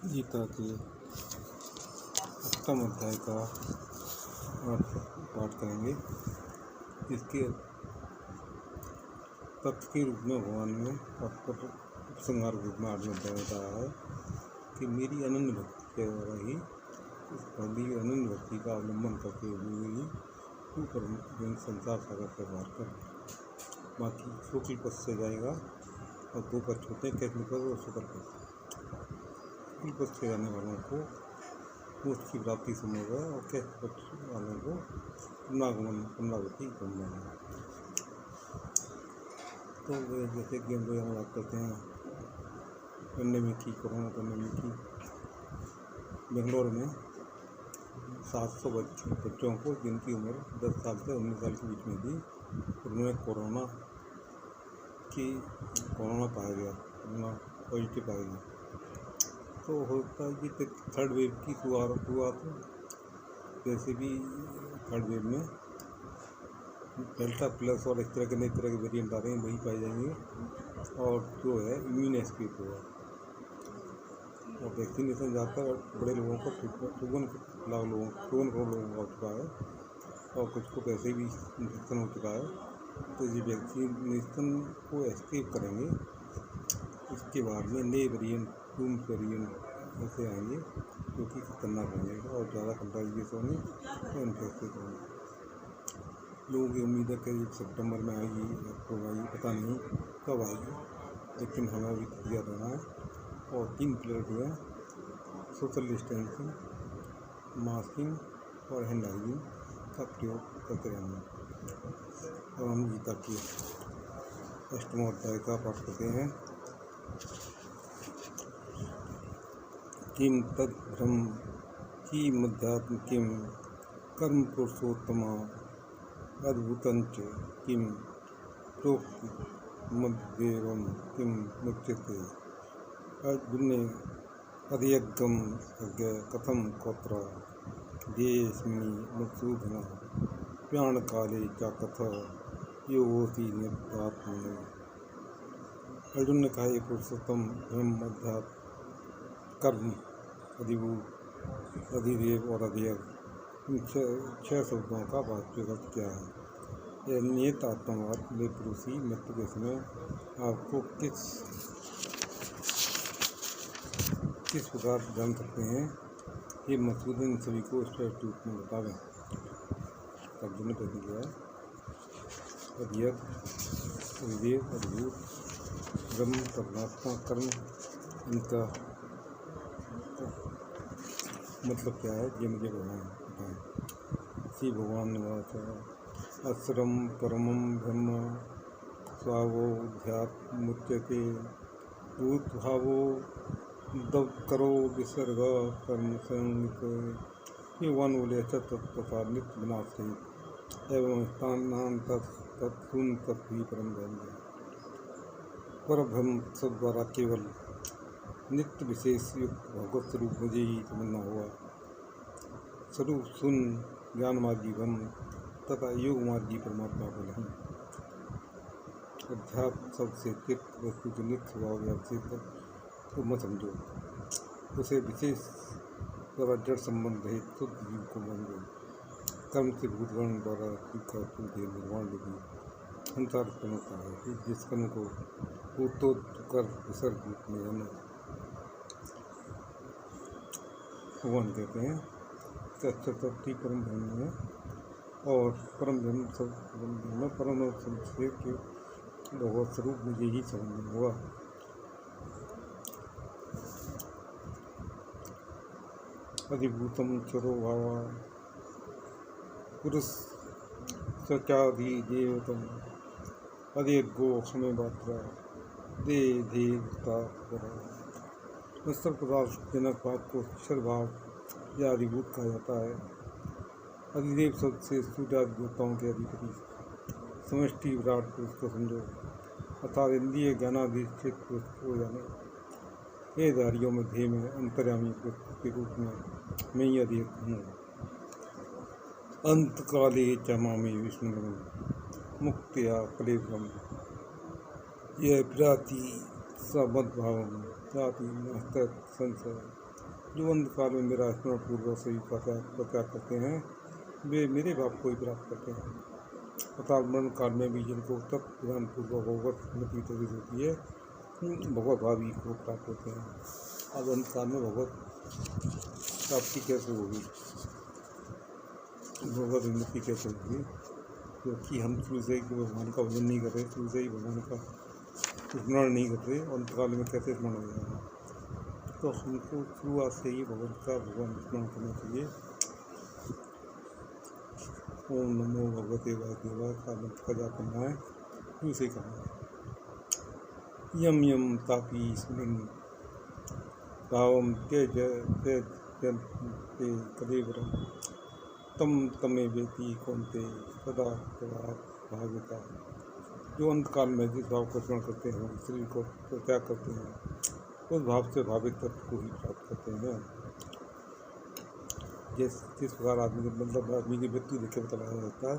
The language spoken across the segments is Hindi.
गीता के 8वें अध्याय का पाठ करेंगे। इसके तथ्य के रूप में भगवान ने उपसंहार रूप में 8वें अध्याय में बताया है कि मेरी अनन्य भक्ति के द्वारा ही पहली अनन्य भक्ति का अवलंबन करते हुए ही तू परम संसार सागर से पार कर। बाकी शुक्ल पथ से जाएगा और 2 पथ होते हैं, कृष्ण पथ और शुक्ल पथ। शुक्ल पथ से जाने वालों को मोक्ष की प्राप्ति संभव है और कृष्ण पथ वालों को पुनरागति संभव है। तो जैसे कि हम लोग यहाँ बात करते हैं पेंडेमिक की, कोरोना पेंडेमिक की, बेंगलोर में 700 बच्चों को जिनकी उम्र 10 साल से 19 साल के बीच में थी, उनमें कोरोना पाया गया, कोरोना पॉजिटिव पाया गया। तो होता है कि थर्ड वेव की शुरुआत हुआ, तो जैसे भी थर्ड वेव में डेल्टा प्लस और इस तरह के नई तरह के वेरिएंट आ रहे हैं, वही पाए जाएंगे और जो है इम्यून एस्केप होगा। और वैक्सीनेशन ज़्यादातर बड़े लोगों को 54 करोड़ लोगों को हो चुका है और कुछ को वैसे भी इन्फेक्शन हो चुका है। तो ये वैक्सीनेशन को एस्केप करेंगे, इसके बाद में नए वेरिएंट, वेरिएंट ऐसे आएंगे जो कि खतरनाक होंगे और ज़्यादा कंटाजियस होंगे और इन्फेक्टेड होंगे। लोगों की उम्मीद है कि सितंबर में आएगी, अक्टूबर आएगी, पता नहीं कब आएगी, लेकिन हमें अभी तैयार रहना है। और 3 प्लेट है: सोशल डिस्टेंसिंग, मास्किंग और हैंड हाइजीन का प्रयोग करते रहना। और हम गीता की 8वें अध्याय का पाठ करते हैं। किम तद ब्रह्म किमध्यात्म किम कर्म पुरुषोत्तमा अद्भुतंच किम प्रोक्ति मद्देवम किम मुच्यते अर्जुने अधियज्ञम अज्ञ कथम कोत्र देस्मिनि मधुसूदन प्राण काले च कथ योगोसी नित्यात्मने। अर्जुन ने कहा, ये पुरुषोत्तम ब्रह्म, अध्यात्म, कर्म, अधिभूत, अधिदेव और अधियज्ञ, इन 6 शब्दों का वास्तविक अर्थ क्या है? यह नियत आत्मवाद में पुरुषी मृत्यु के समय आपको किस प्रकार जान सकते हैं, ये मधुसूदन सभी को स्पष्ट रूप में बतावें। अर्जुन ने प्रश्न किया, अधियज्ञ, अधिदेव, अधिभूत, ब्रह्म, परमात्मा, कर्म, इनका मतलब क्या है, ये मुझे भगवान बताएं। श्री भगवान ने कहा, असरम परमम ब्रह्म स्वावोध्यात्मुच्यते भूतभावो करो विसर्ग कर्म संग। ये भगवान बोले, अच्छा तत्प्रसाद नित्य विनाशी एवं स्थान तत्सुन तत्वी परम ब्रह्म। पर ब्रह्म सब द्वारा केवल नित्य विशेष युक्त भगवत स्वरूप मुझे ही समझना होगा। स्वरूप सुन ज्ञान मार्गी ब्रह्म तथा योग मार्गी परमात्मा को नहीं। अध्यात्म शब्द से चित्त वस्तु के नित्य स्वभाव या विशेष को मत समझो, उसे विशेष द्वारा जड़ संबंध रहित शुद्ध जीव को मान लो। कर्म से भूतगण द्वारा निर्माण लगी संसार उत्पन्न होता है, जिस कर्म को भूतो कर विसर्ग रूप में जाना। भगवान कहते हैं कि परम ब्रह्म है और परम ब्रह्म सब परम संक्षेप के भगवत स्वरूप मुझे ही समझना होगा। अधिभूतम चरो भावा पुरुष सचाधिदेवतम अधियज्ञो हमें बात्रा दे देवता नस्तर पदार्थ जनक भाव को अक्षर भाव या अधिभूत कहा जाता है। अधिदेव शब्द से सूर्यादि देवताओं के अधिपति समष्टि विराट पुरुष को समझो, अर्थात इंद्रिय ज्ञानाधिष्ठित पुरुष को जानो। ये धारियों में ध्येय में अंतर्यामी पुरुष के रूप में मैं ही अधिक हूँ। अंत काले च मामे विष्णु मुक्त्या कले ब्रह्म। यह प्राति समद्भाव जाति संशय जो अंधकार में मेरा स्मरण पूर्वक सही प्रचार करते हैं, वे मेरे भाव को ही प्राप्त करते हैं। अर्थात मरण काल में भी जिनको तब प्रधान पूर्वक भगवत स्मृति प्रवेश होती है, भगवत भाव ही को प्राप्त होते हैं। अब अंधकार में भगवत प्राप्ति कैसे होगी, भगवत उन्नति कैसे होगी? क्योंकि हम शुरू से ही भगवान का भजन नहीं कर रहे, शुरू से ही भगवान का स्मरण नहीं कर रहे, अंतकाल में कैसे स्मरण हो जाएगा? तो हमको शुरुआत से ही भगवान स्मरण करना चाहिए। ओम नमो भगवते वासुदेवाय का मंत्र का जाप करना है, शुरू से ही करना है। यम यम तापी स्मरण भावम तेज ते कदेवरम तम तमे वेति कौन्ते सदा भाविता। जो अंतकाल में जिस भाव को स्मरण करते हैं, शरीर को त्याग करते हैं, उस भाव से भावित तत्व को ही प्राप्त करते हैं। जिस प्रकार आदमी की मृत्यु देख के पता लगाया जाता है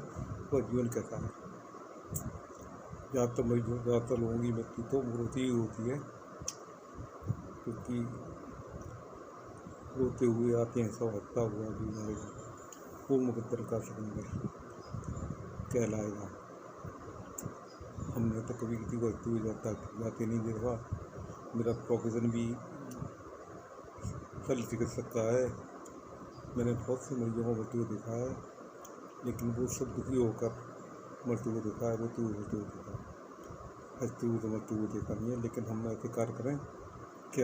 वह जीवन कैसा है। ज़्यादातर लोगों की मृत्यु तो रोती ही होती है, क्योंकि रोते हुए आते हैं, सब हंसता हुआ जीवन आएगा, वो मुकद्दर का सिकंदर कहलाएगा। हमने तो कभी किसी को हंसते हुए जाते नहीं देखा। मेरा प्रोफेशन भी शल्य चिकित्सक का है। मैंने बहुत से मरीजों को मरते हुए देखा है, लेकिन वो सब दुखी होकर मरते हुए देखा है, रोते हुए मरते हुए देखा है, हंसते हुए तो मरते हुए देखा नहीं है। लेकिन हम ऐसे कार्य करें कि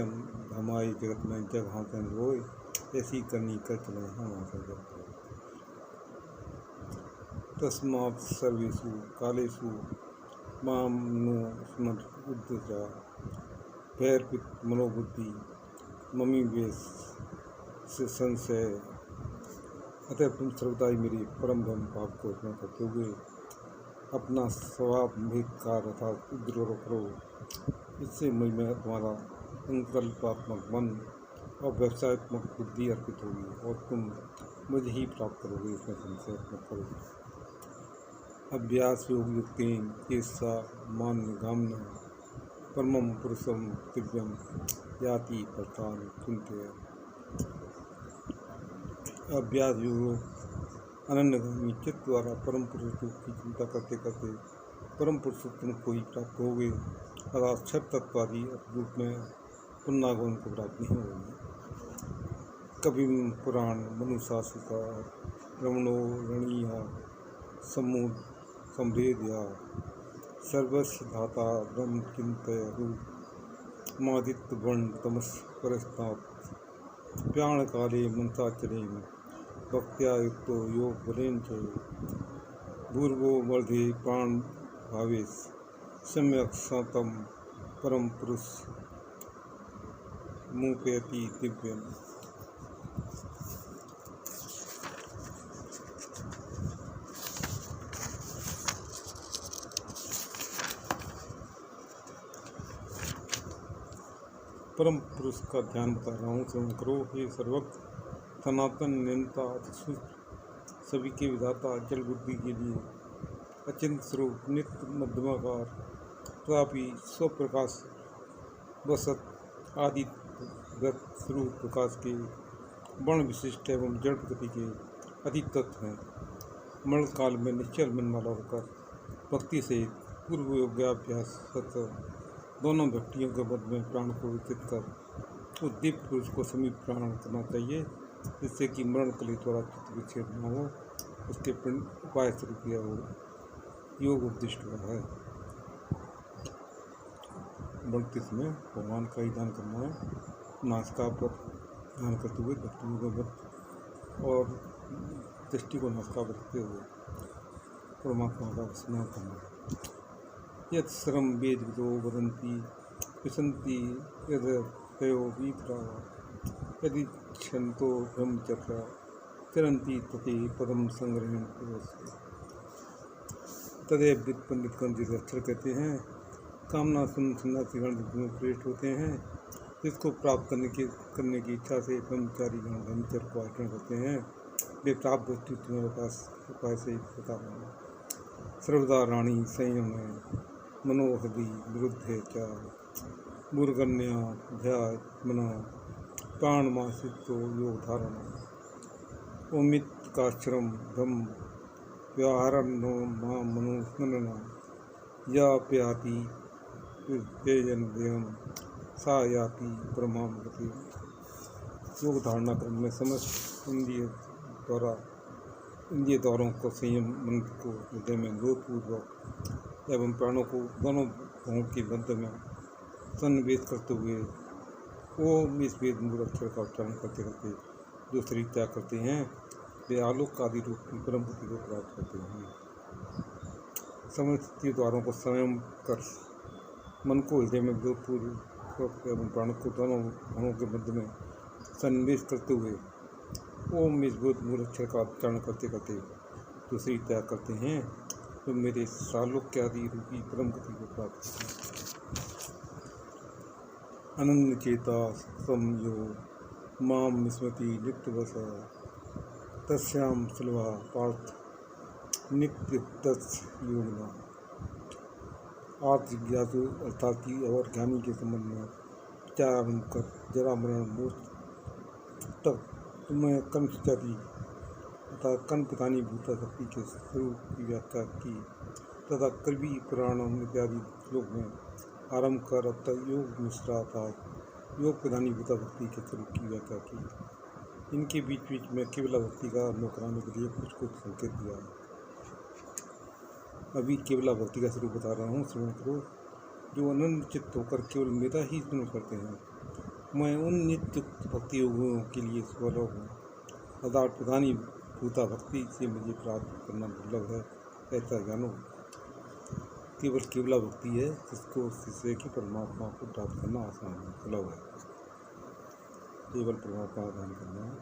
हमारी जगत में जगह रोए, ऐसी करनी कर चले हम वहाँ से जगत। तस्मात् सर्वेषु कालेषु मां नो स्मृत्युर्जा भैर्पित मनोबुद्धि ममीवेश से संशय। अतः तुम सर्वदा ही मेरी परम ब्रह्म भाव को स्मरण करते हुए अपना स्वभाव कार्य अर्थात उद्र करो। इससे मुझ में तुम्हारा संकल्पात्मक मन और व्यवसायत्मक बुद्धि अर्पित होगी और तुम मुझे ही प्राप्त करोगे, इसमें संशय मत करो। अभ्यास योग युक्तेन केशा मान्य गाम्य परमं पुरुषम दिव्यम याति प्रस्थान चिंत्य। अभ्यास योग अनन्यगामी चित्त द्वारा परम पुरुष की चिंता करते करते परम पुरुषोत्तम को ही प्राप्त होगे, अर्थात अक्षर तत्वादि रूप में पुनर्गमन को प्राप्त नहीं होगी। कवि पुराण मनुशासिका रमणो रणीया समूह संवेद्या सर्वस्व धाता ब्रह्म चिंतय रूप मादित्य वर्ण तमस परस्तात् प्याण काले मनसाचरेण भक्त्या युक्तो योग बलेन च भूर्वो वर्धे प्राण भावेश सम्यक् सतम परम पुरुष मुपेति दिव्यम। परम पुरुष का ध्यान बता रहा हूँ, श्रवण करो। हे सर्वज्ञ सनातन नियंता सभी के विधाता जल बुद्धि के लिए अचिंत स्वरूप नित्य मध्यमाकार तथापि स्वप्रकाश वसत आदि स्वरूप प्रकाश के वर्ण विशिष्ट एवं जड़ प्रकृति के अतीत तत्व हैं। मरण काल में निश्चल मन वाला होकर भक्ति से पूर्व योगाभ्यास सत्य दोनों व्यक्तियों के मध्य में प्राण को विकसित कर उस दिव्य पुरुष को समीप प्राण करना चाहिए, जिससे कि मरण कली द्वारा चित्त विच्छेद न हो। उसके उपाय शुरू किया हो योग उपदिष्ट हुआ है। मरते समय भगवान का ही ध्यान करना है, नासिका पर ध्यान करते हुए व्यक्तियों के मध्य और दृष्टि को नासिका पर रखते हुए परमात्मा का स्मरण करना है। यत् सर्वं वेदविदो वदन्ति विसन्ति यद् तयो वीतराः यदि क्षन्तो ब्रह्मचर्या चरन्ति तते पदम संग्रहण तदेव विद पंडित कंजित अक्षर कहते हैं। कामना सन्यासीगण में श्रेष्ठ होते हैं, जिसको प्राप्त करने की इच्छा से ब्रह्मचारी गण ब्रह्मचर्य को आचरण करते हैं। वे प्राप्त वस्तु तुम्हें उपाय से बता रहे हैं। सर्वदा रानी संयम मनोहदी विरुद्ध क्या मूर्गन्या ध्याय मना प्राणमासितो योग धारणा ओमित काश्रम ब्रह्म व्याहरणो मां मनुस्मरणा या प्याति पेयन देहम सा याति ब्रह्माम गति। योग धारणा क्रम में समस्त इंद्रिय द्वारों को संयम मन को हृदय में जोरपूर्वक एवं प्राणों को दोनों भवों के मध्य में सन्निवेश करते हुए ओम इस वेद मूल अक्षर का उच्चारण करते करते जो शरीर त्याग करते हैं वे आलोक आदि रूप की परम गति को प्राप्त करते हैं। समस्त द्वारों को संयम कर मन को हृदय में जोरपूर्वक एवं प्राणों को दोनों भवों के मध्य में सन्निवेश करते हुए ओम इस मूल अक्षर का उच्चारण करते करते जो शरीर त्याग करते हैं तो मेरे सालोक्य आदि रूपी परम गति को प्राप्त करते हैं। अनन्य चेता समयो माम स्मृति नित्यवस तस्याम सलवा पार्थ नित्य दस योगना। आर्थ जिज्ञासु अर्थात की और ज्ञानी के संबंध में विचार कर जरा मरण मोक्ष तक तुम्हें कर्म जाति तथा कर्म पितानी भूता शक्ति के स्वरूप की व्याख्या की तथा कवि पुराणों इत्यादि श्लोक में आरंभ कर अब तक योग मिश्रा था योग प्रधानी भूता भक्ति के स्वरूप की व्याख्या की। इनके बीच बीच में केवला भक्ति का अनुभव कराने के लिए कुछ कुछ संकेत दिया है। अभी केवला भक्ति का स्वरूप बता रहा हूँ, श्रवण करो। जो अनंत चित्त होकर केवल मेरा ही स्मरण करते हैं, मैं उन नित्य भक्ति योगों के लिए स्वरूप हूँ। अर्थात प्रधानी भूता भक्ति से मुझे प्राप्त करना दुर्लभ है, ऐसा जानो। केवल केवला भक्ति है जिसको शिष्य की परमात्मा को प्राप्त करना आसान है, सुलभ है। केवल परमात्मा दान करना है।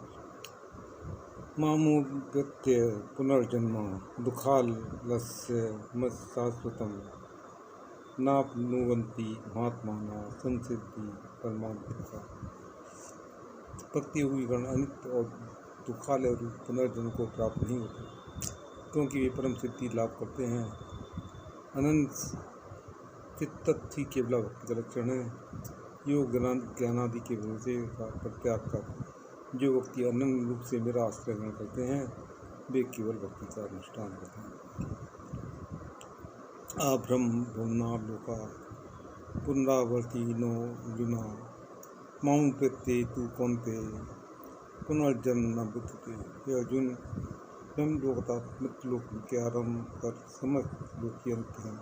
मामो व्यत्य पुनर्जन्म दुखालस्य मत शाश्वतम नापनुवंती महात्माना संसिद्धि परमात्मा। भक्ति हुई गण अनित्य और दुखालय रूप पुनर्जन्म को प्राप्त नहीं होते, क्योंकि वे परम सिद्धि लाभ करते हैं। अनंत चित्त ही केवला भक्ति का लक्षण है। योग ज्ञानादि के भरोसे का परित्याग कर जो व्यक्ति अनंत रूप से मेरा आश्रय ग्रहण करते हैं वे केवल भक्ति का अनुष्ठान करते हैं। अभ्रम भुवना लोका पुनरावर्ती नो विना माउं प्रत्ये तु कौन्ते पुनर्जन्म न विद्यते। हे अर्जुन, ब्रह्म लोक तथा मृत्यु लोक के आरंभ पर समस्त लोक के अंत हैं।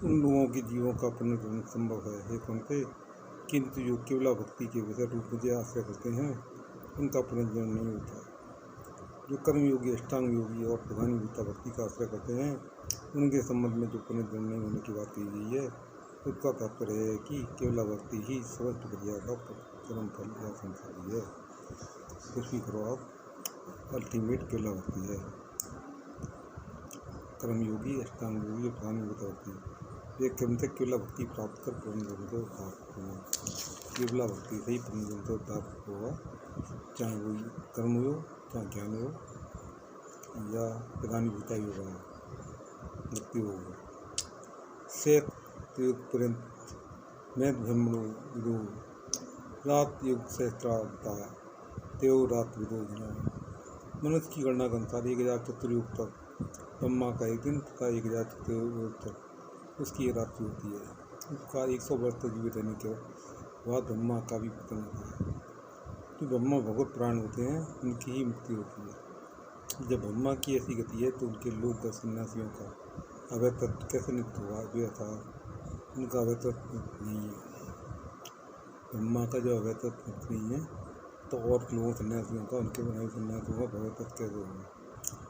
उन लोगों के जीवों का पुनर्जन्म संभव है, हे कौन्ते, किंतु जो केवला भक्ति के विषय रूप मुझे आश्रय करते हैं उनका पुनर्जन्म नहीं होता। जो कर्मयोगी अष्टांग योगी और प्रधानी भूता भक्ति का आश्रय करते हैं उनके संबंध में जो पुनर्जन्म नहीं होने की बात कही गई है उसका तात्पर्य है कि केवला भक्ति ही समस्त क्रिया का परम फल या संसारी है। कुछ भी करो आप, अल्टीमेट केवला भक्ति है। कर्मयोगी अष्टांग योगी और प्रधानी भूता भक्ति एक क्रम से केवला भक्ति प्राप्त कर पुनर्जन्म को उद्धार होगा। केवला भक्ति से ही पुनर्जन्म को उद्धार होगा, चाहे वो कर्म हो, चाहे ज्ञान हो या प्रधानी भूता योग हो, भक्ति होगा। शेख युग पर्यंत मैं ब्रह्मणो विदो रात युग सहस्त्रावता देव रात विदो जना। मनुष्य की गणना के अनुसार 1000 चतुर्युग तक ब्रह्मा का एक दिन तथा 1000 चतुर्युग तक उसकी रात्रि होती है। उसका 100 वर्ष तक जीवित रहने के बाद ब्रह्मा का भी पतन होता है। जो ब्रह्मा भगवत प्राण होते हैं उनकी ही मुक्ति होती है। जब ब्रह्मा की ऐसी गति है तो उनके लोक सन्यासियों का अवैध तत्व कैसे नित्य हुआ, वे अर्थात उनका अवैध तत्व नहीं है। ब्रह्मा का जो अवैध तत्व नहीं है तो और लोगों सन्यासियों का, उनके बनाए सन्यासियों का भगवत तत्व कैसे होगा।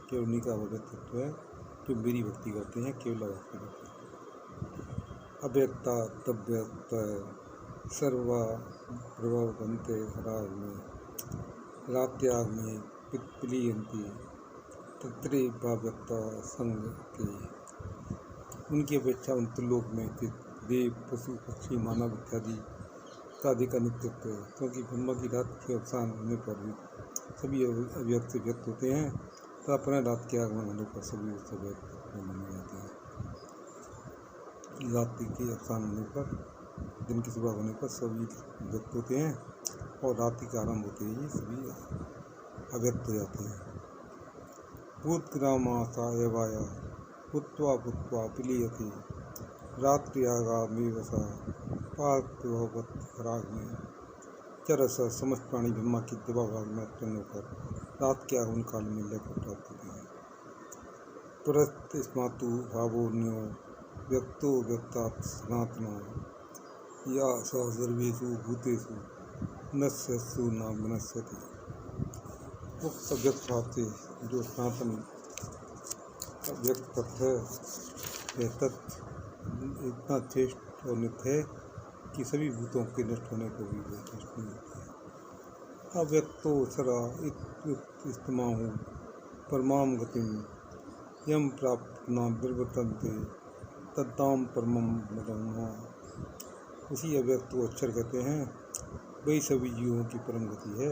केवल उन्हीं का अवैध तत्व है जो मेरी भक्ति करते हैं, केवल भक्ति करते हैं। अव्यक्ता तव्यक्त सर्वा प्रभव बनते राग में रात्याग में पिलीयंती तत्रे भाव्यक्ता संग के। उनकी अपेक्षा उन लोक में स्थित देव पशु पक्षी मानव इत्यादि का अधिक अनित्यत्व है, क्योंकि ब्रह्मा की रात के अवसान होने पर भी सभी अव्यक्त से व्यक्त होते हैं तथा अपने रात के आगमन होने पर सभी उससे व्यक्त माने जाते हैं। रात्रि के अवसान होने पर, दिन की सुबह होने पर सभी व्यक्त होते हैं और रात्रि का आरंभ होते ही ये सभी अव्यक्त हो जाते हैं। भूतग्रामासा एवाया भूत्वा भूत्वा पिलीयते रात्रियागामी वसा पार्थिववत राग में चरस समस्त प्राणी ब्रह्मा की दिवा भाग में उत्पन्न होकर रात के आगमन काल में लय को प्राप्त होते हैं। पुरस्मातु भावोन्यो व्यक्तो व्यक्तात् सनातना या स सर्वेषु भूतेषु नश्यसु न विनश्यति। उक्त व्यक्त भाव से जो सनातन व्यक्त तत्व है यह तत्व इतना श्रेष्ठ और नित्य है कि सभी भूतों के नष्ट होने को भी नष्ट नहीं होता है। अव्यक्तो सरा इस्तमाहु परमाम गतिम यम प्राप्त न निर्वर्तन्ते तद्दाम परमम ब्रह्म। उसी अव्यक्त को अक्षर कहते हैं, वही सभी जीवों की परम गति है।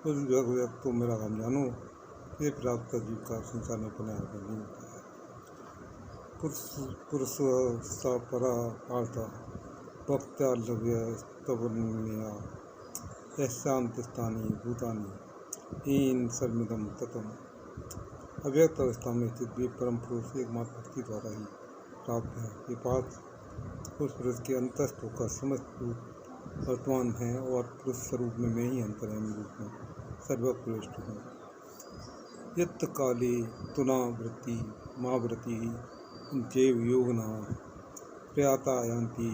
उस व्यक्त को मेरा हम जानो, ये प्राप्त जीव का संसार में पुनः नहीं होता है। पुरुष सा परा पार्था भक्त्यालव्य स्तवन्या यशांतस्थानी भूतानी इन सर्मिदम ततम। अव्यक्त अवस्था में स्थित वे परम पुरुष एकमात्र भक्ति द्वारा ही प्राप्त है। ये पार्थ उस पुरुष के अंतस्थ होकर समस्त रूप वर्तमान है और पुरुष स्वरूप में मैं ही अंतर्यामी रूप में सर्वश्रेष्ठ हूँ। यत् काले तुनावृत्ति मावृत्ति जैव योगना प्रयाता यान्ति